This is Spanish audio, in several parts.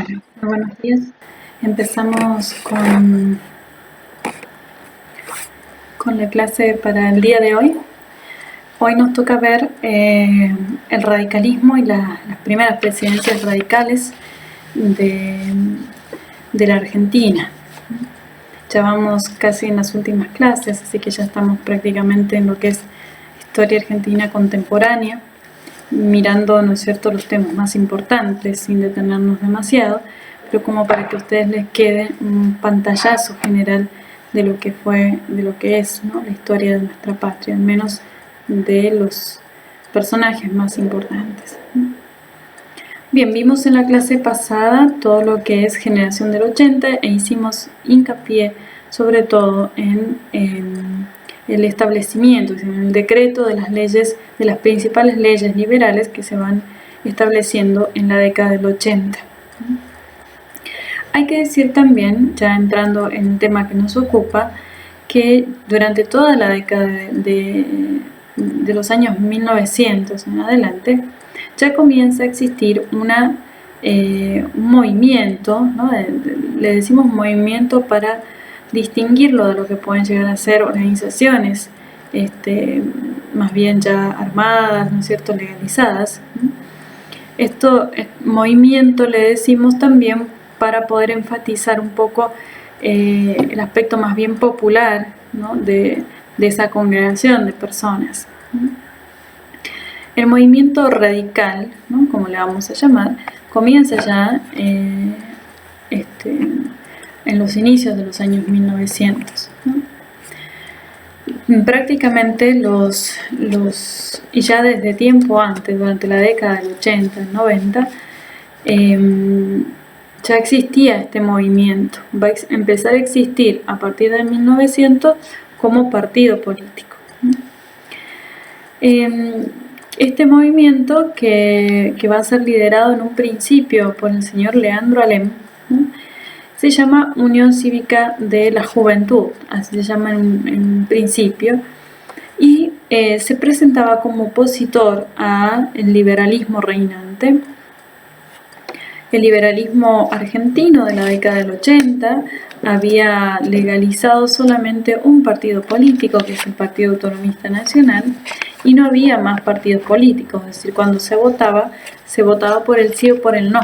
Bueno, buenos días. Empezamos con la clase para el día de hoy. Hoy nos toca ver el radicalismo y las primeras presidencias radicales de la Argentina. Ya vamos casi en las últimas clases, así que ya estamos prácticamente en lo que es historia argentina contemporánea, mirando, ¿no es cierto?, los temas más importantes sin detenernos demasiado, pero como para que a ustedes les quede un pantallazo general de lo que fue, de lo que es, ¿no?, la historia de nuestra patria, al menos de los personajes más importantes. Bien, vimos en la clase pasada todo lo que es generación del 80 e hicimos hincapié sobre todo en el establecimiento, en el decreto de las leyes, de las principales leyes liberales que se van estableciendo en la década del 80. Hay que decir también, ya entrando en el tema que nos ocupa, que durante toda la década de los años 1900 en adelante, ya comienza a existir un movimiento, ¿no? Le decimos movimiento para distinguirlo de lo que pueden llegar a ser organizaciones más bien ya armadas, ¿no es cierto?, legalizadas. Esto movimiento le decimos también para poder enfatizar un poco el aspecto más bien popular, ¿no?, de esa congregación de personas. El movimiento radical, ¿no?, como le vamos a llamar, comienza ya en los inicios de los años 1900. ¿no? Prácticamente y ya desde tiempo antes, durante la década del 80, 90, ya existía este movimiento. Va a empezar a existir a partir de 1900 como partido político. Este movimiento que va a ser liderado en un principio por el señor Leandro Alem, ¿no?, se llama Unión Cívica de la Juventud, así se llama en un principio, y se presentaba como opositor al liberalismo reinante. El liberalismo argentino de la década del 80 había legalizado solamente un partido político, que es el Partido Autonomista Nacional, y no había más partidos políticos, es decir, cuando se votaba por el sí o por el no.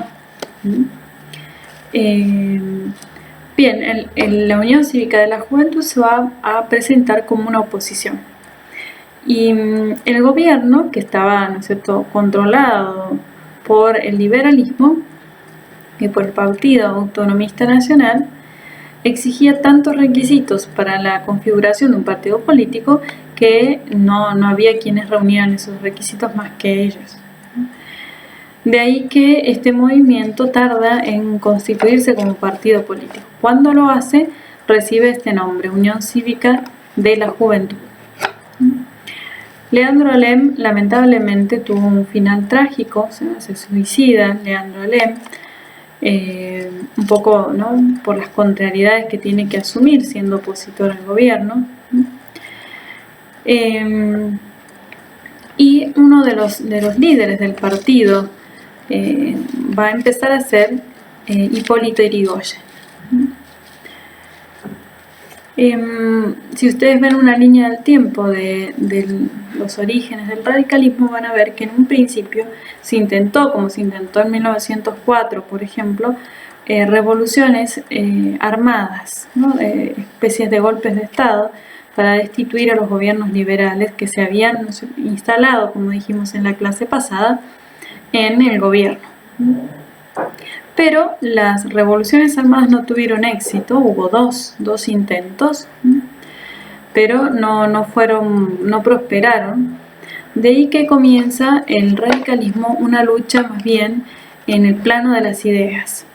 Bien, la Unión Cívica de la Juventud se va a presentar como una oposición. Y el gobierno, que estaba, ¿no es cierto?, controlado por el liberalismo y por el Partido Autonomista Nacional, exigía tantos requisitos para la configuración de un partido político que no había quienes reunieran esos requisitos más que ellos. De ahí que este movimiento tarda en constituirse como partido político. Cuando lo hace, recibe este nombre, Unión Cívica de la Juventud. Leandro Alem lamentablemente tuvo un final trágico, se suicida Leandro Alem, un poco, ¿no?, por las contrariedades que tiene que asumir siendo opositor al gobierno. Y uno de los líderes del partido va a empezar a ser Hipólito Yrigoyen. Si ustedes ven una línea del tiempo de los orígenes del radicalismo, van a ver que en un principio se intentó, como se intentó en 1904, por ejemplo, revoluciones armadas, ¿no?, especies de golpes de Estado para destituir a los gobiernos liberales que se habían instalado, como dijimos en la clase pasada, en el gobierno. Pero las revoluciones armadas no tuvieron éxito, hubo dos intentos, pero no prosperaron. De ahí que comienza el radicalismo, una lucha más bien en el plano de las ideas.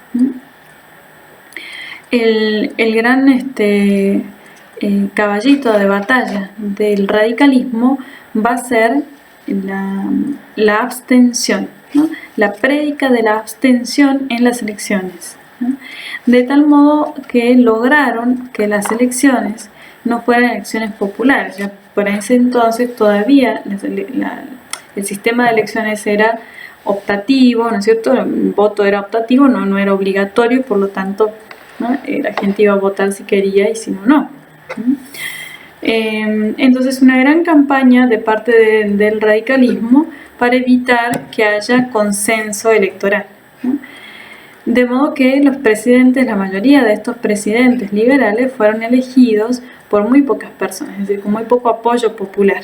El gran caballito de batalla del radicalismo va a ser la abstención, ¿no?, la prédica de la abstención en las elecciones, ¿no?, de tal modo que lograron que las elecciones no fueran elecciones populares. Ya por ese entonces todavía el sistema de elecciones era optativo, ¿no es cierto? El voto era optativo, no era obligatorio, y por lo tanto, ¿no? La gente iba a votar si quería y si no, no. Entonces, una gran campaña de parte del radicalismo para evitar que haya consenso electoral, ¿no? De modo que los presidentes, la mayoría de estos presidentes liberales fueron elegidos por muy pocas personas, es decir, con muy poco apoyo popular.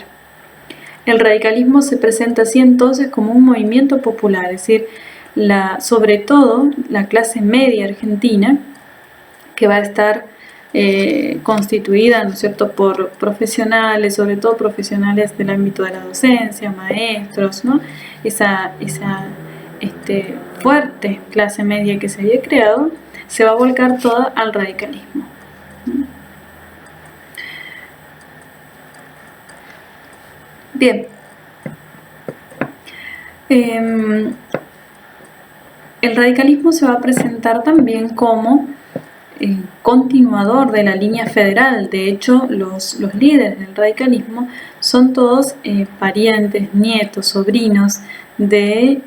El radicalismo se presenta así entonces como un movimiento popular, es decir, sobre todo la clase media argentina, que va a estar constituida, ¿no es cierto?, por profesionales, sobre todo profesionales del ámbito de la docencia, maestros, ¿no? Esa fuerte clase media que se había creado, se va a volcar toda al radicalismo. Bien. El radicalismo se va a presentar también como continuador de la línea federal. De hecho, los líderes del radicalismo son todos parientes, nietos, sobrinos de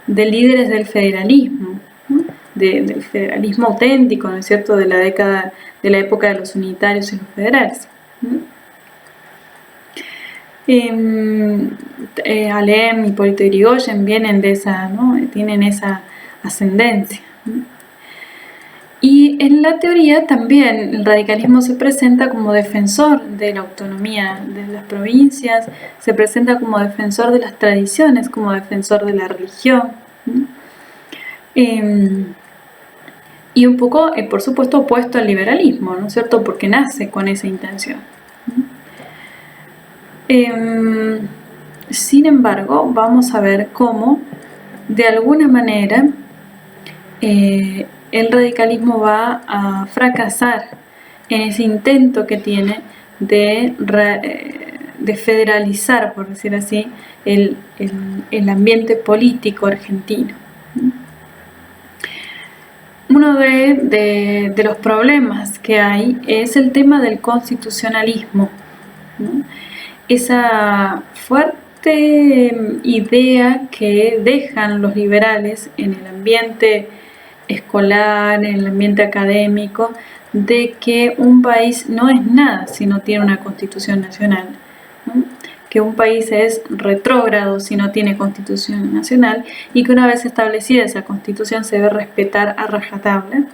líderes del federalismo, ¿no? Del federalismo auténtico, ¿no es cierto?, de la época de los unitarios y los federales, ¿no? Alem y Hipólito Yrigoyen vienen de esa, ¿no?, tienen esa ascendencia, ¿no? Y en la teoría también el radicalismo se presenta como defensor de la autonomía de las provincias, se presenta como defensor de las tradiciones, como defensor de la religión, ¿no? Y un poco, por supuesto, opuesto al liberalismo, ¿no es cierto?, porque nace con esa intención, ¿no? Sin embargo, vamos a ver cómo, de alguna manera, el radicalismo va a fracasar en ese intento que tiene de federalizar, por decir así, el ambiente político argentino. Uno de los problemas que hay es el tema del constitucionalismo, ¿no? Esa fuerte idea que dejan los liberales en el ambiente escolar, en el ambiente académico, de que un país no es nada si no tiene una constitución nacional, ¿no? Que un país es retrógrado si no tiene constitución nacional y que una vez establecida esa constitución se debe respetar a rajatabla.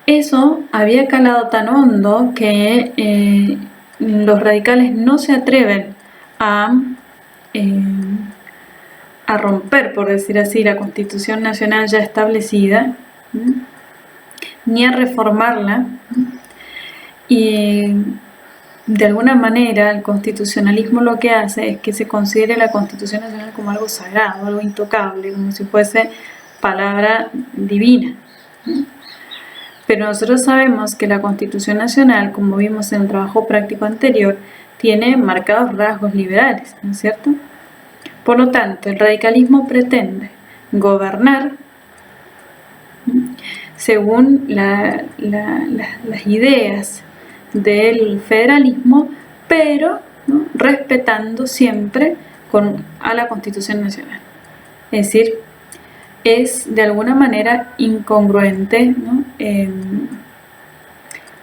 Eso había calado tan hondo que los radicales no se atreven a romper, por decir así, la Constitución Nacional ya establecida, ¿sí?, ni a reformarla, ¿sí?, y de alguna manera el constitucionalismo lo que hace es que se considere la Constitución Nacional como algo sagrado, algo intocable, como si fuese palabra divina, ¿sí? Pero nosotros sabemos que la Constitución Nacional, como vimos en el trabajo práctico anterior, tiene marcados rasgos liberales, ¿no es cierto? Por lo tanto, el radicalismo pretende gobernar según las ideas del federalismo, pero, ¿no?, respetando siempre a la Constitución Nacional. Es decir, es de alguna manera incongruente,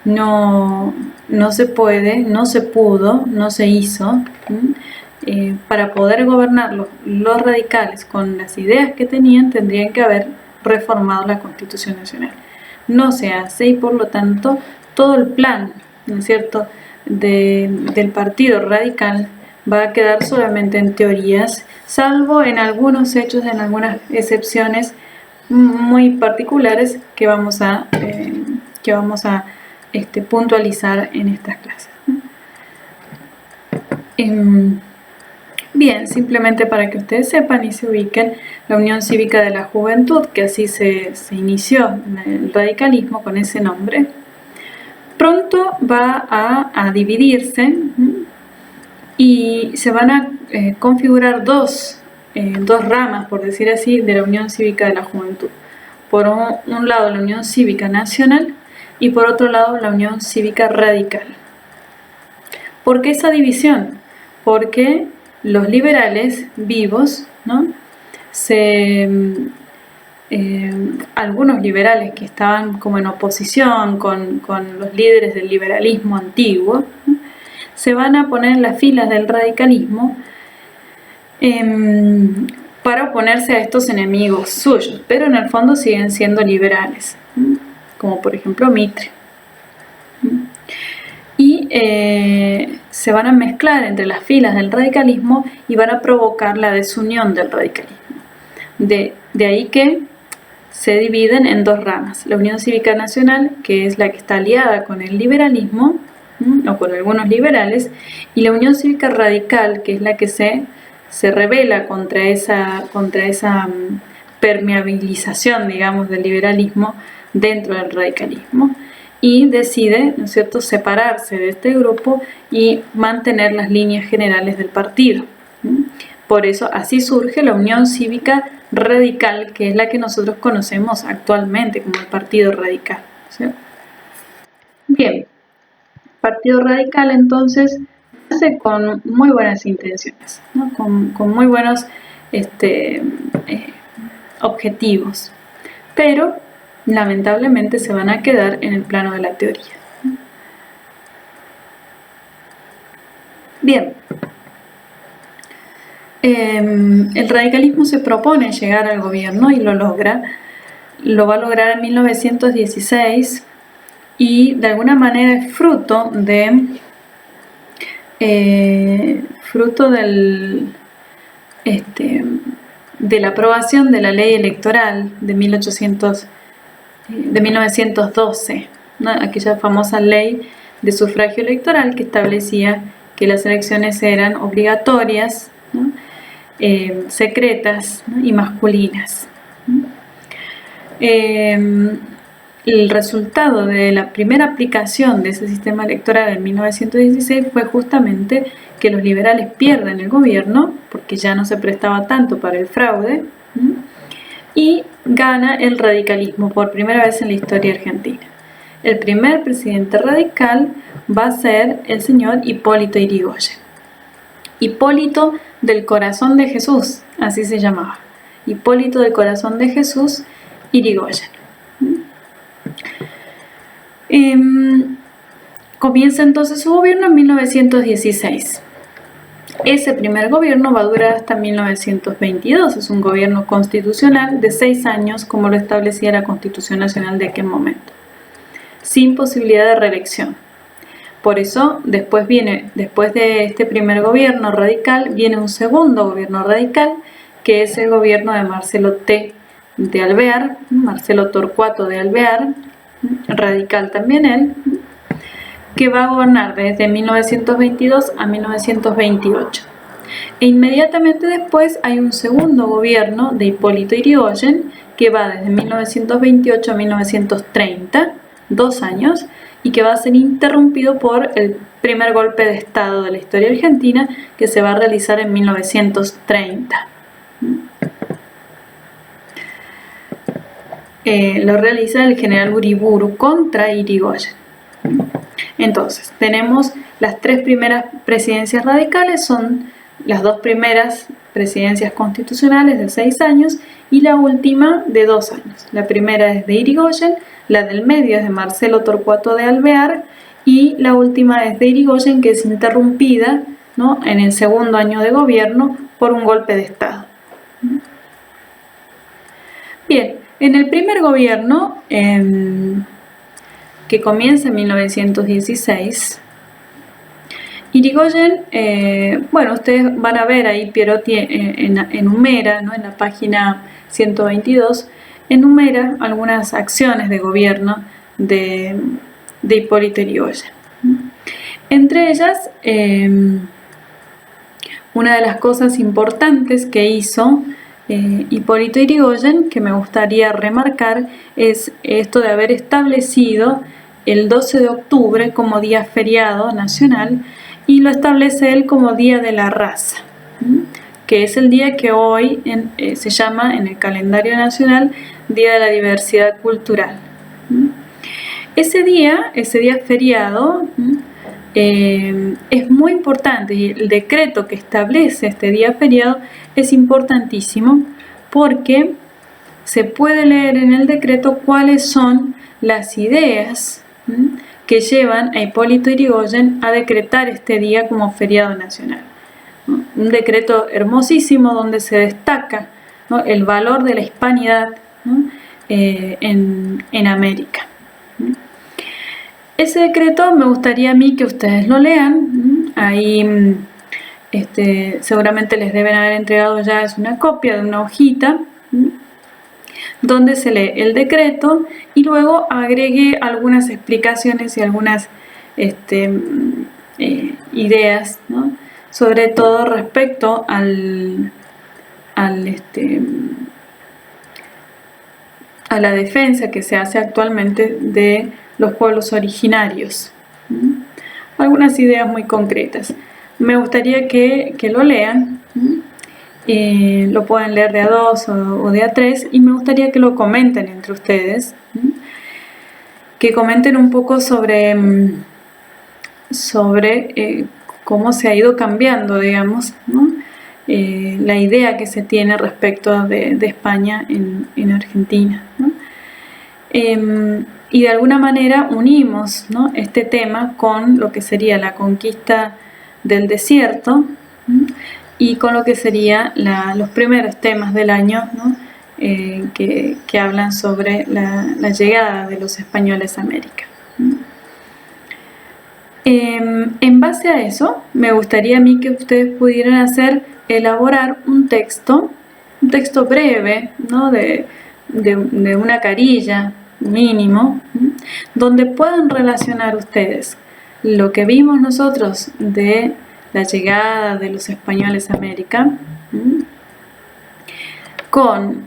¿no? No se puede, no se pudo, no se hizo. Para poder gobernar los radicales con las ideas que tenían, tendrían que haber reformado la Constitución Nacional. No se hace y por lo tanto todo el plan, ¿no es cierto?, del Partido Radical va a quedar solamente en teorías, salvo en algunos hechos, en algunas excepciones muy particulares que vamos a puntualizar en estas clases. Bien, simplemente para que ustedes sepan y se ubiquen, la Unión Cívica de la Juventud, que así se inició el radicalismo con ese nombre, pronto va a dividirse y se van a configurar dos ramas, por decir así, de la Unión Cívica de la Juventud. Por un lado la Unión Cívica Nacional y por otro lado la Unión Cívica Radical. ¿Por qué esa división? Porque los liberales vivos, ¿no? Algunos liberales que estaban como en oposición con los líderes del liberalismo antiguo, ¿no? Se van a poner en las filas del radicalismo para oponerse a estos enemigos suyos, pero en el fondo siguen siendo liberales, ¿no? Como por ejemplo Mitre. Y se van a mezclar entre las filas del radicalismo y van a provocar la desunión del radicalismo. De ahí que se dividen en dos ramas: la Unión Cívica Nacional, que es la que está aliada con el liberalismo, o con algunos liberales, y la Unión Cívica Radical, que es la que se rebela contra esa permeabilización, digamos, del liberalismo dentro del radicalismo, y decide, ¿no es cierto?, separarse de este grupo y mantener las líneas generales del partido. Por eso así surge la Unión Cívica Radical, que es la que nosotros conocemos actualmente como el Partido Radical, ¿sí? Bien, Partido Radical entonces nace con muy buenas intenciones, ¿no? con muy buenos objetivos, pero lamentablemente se van a quedar en el plano de la teoría. Bien, el radicalismo se propone llegar al gobierno y lo logra. Lo va a lograr en 1916 y de alguna manera es fruto de la aprobación de la ley electoral de 1912, ¿no? Aquella famosa ley de sufragio electoral que establecía que las elecciones eran obligatorias, ¿no? Secretas, ¿no? Y masculinas. El resultado de la primera aplicación de ese sistema electoral en 1916 fue justamente que los liberales pierden el gobierno, porque ya no se prestaba tanto para el fraude, y gana el radicalismo por primera vez en la historia argentina. El primer presidente radical va a ser el señor Hipólito Yrigoyen. Hipólito del Corazón de Jesús, así se llamaba. Hipólito del Corazón de Jesús Yrigoyen. Comienza entonces su gobierno en 1916. Ese primer gobierno va a durar hasta 1922. Es un gobierno constitucional de 6 años, como lo establecía la Constitución Nacional de aquel momento, sin posibilidad de reelección. Por eso, después de este primer gobierno radical, viene un segundo gobierno radical, que es el gobierno de Marcelo T. de Alvear, Marcelo Torcuato de Alvear, radical también él, que va a gobernar desde 1922 a 1928. E inmediatamente después hay un segundo gobierno de Hipólito Yrigoyen, que va desde 1928 a 1930, 2 años, y que va a ser interrumpido por el primer golpe de Estado de la historia argentina, que se va a realizar en 1930. Lo realiza el general Uriburu contra Yrigoyen. Entonces, tenemos las 3 primeras presidencias radicales, son las 2 primeras presidencias constitucionales de 6 años y la última de 2 años. La primera es de Yrigoyen, la del medio es de Marcelo Torcuato de Alvear y la última es de Yrigoyen, que es interrumpida, ¿no?, en el segundo año de gobierno por un golpe de Estado. Bien, en el primer gobierno, que comienza en 1916, Yrigoyen, bueno, ustedes van a ver ahí Pierotti enumera, ¿no?, en la página 122, enumera algunas acciones de gobierno de Hipólito Yrigoyen. Entre ellas, una de las cosas importantes que hizo Hipólito Yrigoyen, que me gustaría remarcar, es esto de haber establecido el 12 de octubre como día feriado nacional, y lo establece él como Día de la Raza, que es el día que hoy se llama en el calendario nacional Día de la Diversidad Cultural. Ese día feriado es muy importante, y el decreto que establece este día feriado es importantísimo porque se puede leer en el decreto cuáles son las ideas que llevan a Hipólito Yrigoyen a decretar este día como feriado nacional. Un decreto hermosísimo donde se destaca, ¿no?, el valor de la hispanidad, ¿no?, en América. Ese decreto me gustaría a mí que ustedes lo lean. Ahí seguramente les deben haber entregado ya es una copia de una hojita donde se lee el decreto y luego agregue algunas explicaciones y algunas ideas, ¿no?, sobre todo respecto a la defensa que se hace actualmente de los pueblos originarios. Algunas ideas muy concretas. Me gustaría que lo lean, lo pueden leer de a dos o de a tres, y me gustaría que lo comenten entre ustedes, que comenten un poco sobre cómo se ha ido cambiando, digamos, ¿no?, la idea que se tiene respecto de España en Argentina, ¿no? Y de alguna manera unimos, ¿no?, este tema con lo que sería la conquista del desierto, y con lo que serían los primeros temas del año, ¿no?, que hablan sobre la llegada de los españoles a América. En base a eso, me gustaría a mí que ustedes pudieran elaborar un texto breve, ¿no?, de una carilla mínimo, donde puedan relacionar ustedes lo que vimos nosotros de la llegada de los españoles a América con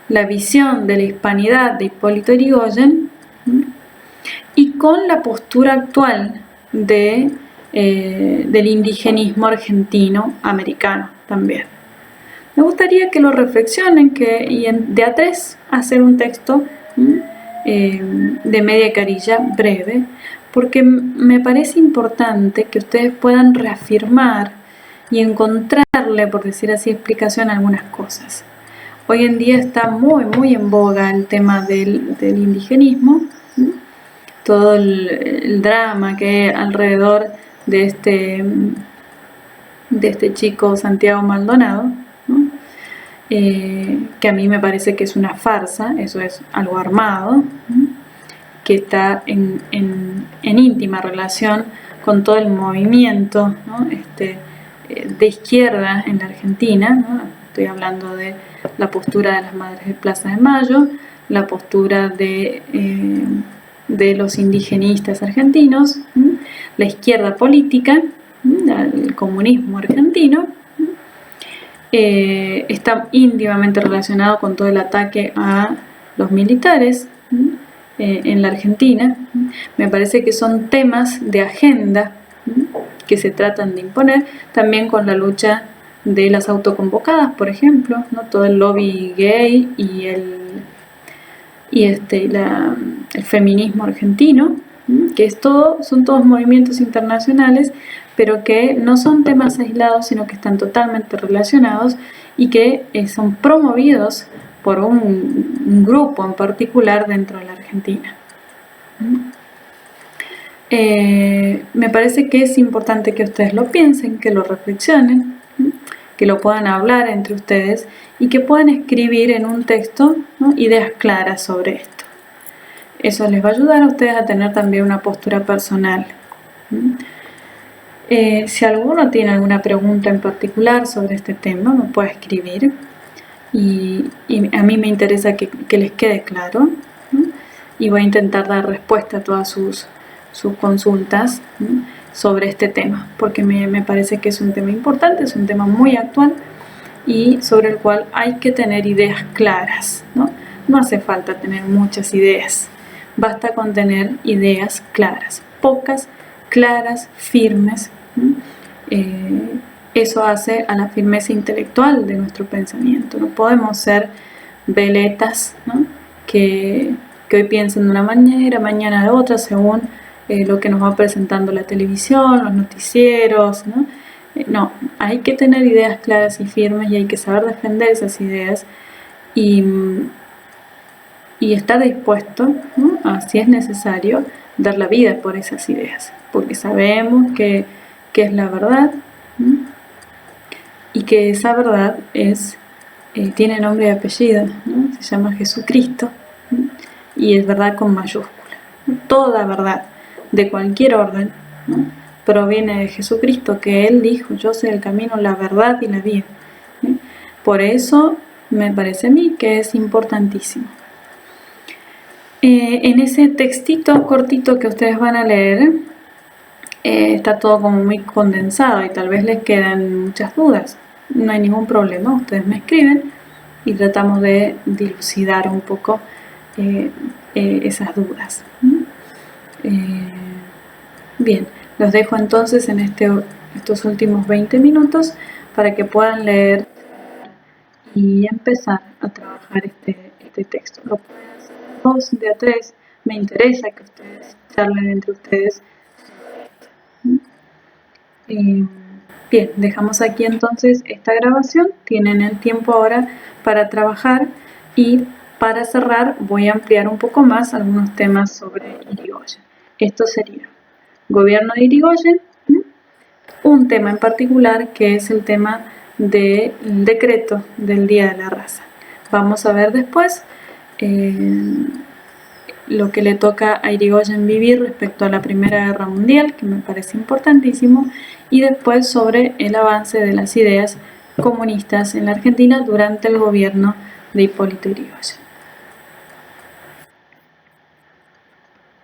la visión de la hispanidad de Hipólito Yrigoyen y con la postura actual del indigenismo argentino-americano también. Me gustaría que lo reflexionen y de a tres hacer un texto de media carilla breve, porque me parece importante que ustedes puedan reafirmar y encontrarle, por decir así, explicación a algunas cosas. Hoy en día está muy, muy en boga el tema del indigenismo, todo el drama que hay alrededor de este chico Santiago Maldonado, ¿no?, que a mí me parece que es una farsa, eso es algo armado, que está en íntima relación con todo el movimiento, ¿no?, de izquierda en la Argentina, ¿no? Estoy hablando de la postura de las Madres de Plaza de Mayo, la postura de los indigenistas argentinos, la izquierda política, el comunismo argentino. Está íntimamente relacionado con todo el ataque a los militares en la Argentina. Me parece que son temas de agenda que se tratan de imponer, también con la lucha de las autoconvocadas, por ejemplo, ¿no?, todo el lobby gay y el feminismo argentino, que son todos movimientos internacionales, pero que no son temas aislados, sino que están totalmente relacionados y que son promovidos por un grupo en particular dentro de la Argentina. Me parece que es importante que ustedes lo piensen, que lo reflexionen, que lo puedan hablar entre ustedes y que puedan escribir en un texto, ¿no?, ideas claras sobre esto. Eso les va a ayudar a ustedes a tener también una postura personal. Si alguno tiene alguna pregunta en particular sobre este tema, me puede escribir y a mí me interesa que les quede claro, ¿no?, y voy a intentar dar respuesta a todas sus consultas, ¿no?, sobre este tema, porque me parece que es un tema importante, es un tema muy actual y sobre el cual hay que tener ideas claras, ¿no? No hace falta tener muchas ideas, basta con tener ideas claras, pocas, claras, firmes. Eso hace a la firmeza intelectual de nuestro pensamiento. No podemos ser veletas, ¿no?, que que hoy piensen de una manera, mañana de otra, según lo que nos va presentando la televisión, los noticieros, ¿no? No, hay que tener ideas claras y firmes y hay que saber defender esas ideas y estar dispuesto, ¿no?, a, si es necesario, dar la vida por esas ideas, porque sabemos que es la verdad, ¿no?, y que esa verdad tiene nombre y apellido, ¿no?, se llama Jesucristo, ¿no?, y es verdad con mayúscula. Toda verdad, de cualquier orden, ¿no?, proviene de Jesucristo, que Él dijo: yo soy el camino, la verdad y la vida, ¿sí? Por eso me parece a mí que es importantísimo. En ese textito cortito que ustedes van a leer, está todo como muy condensado y tal vez les quedan muchas dudas. No hay ningún problema, ustedes me escriben y tratamos de dilucidar un poco esas dudas. Bien, los dejo entonces en estos últimos 20 minutos para que puedan leer y empezar a trabajar este texto. Lo pueden hacer de a 2, de a 3. Me interesa que ustedes charlen entre ustedes sobre esto. Bien, dejamos aquí entonces esta grabación. Tienen el tiempo ahora para trabajar y para cerrar voy a ampliar un poco más algunos temas sobre Irigoyen. Esto sería gobierno de Irigoyen, un tema en particular que es el tema del decreto del Día de la Raza. Vamos a ver después lo que le toca a Irigoyen vivir respecto a la Primera Guerra Mundial, que me parece importantísimo, y después sobre el avance de las ideas comunistas en la Argentina durante el gobierno de Hipólito Yrigoyen.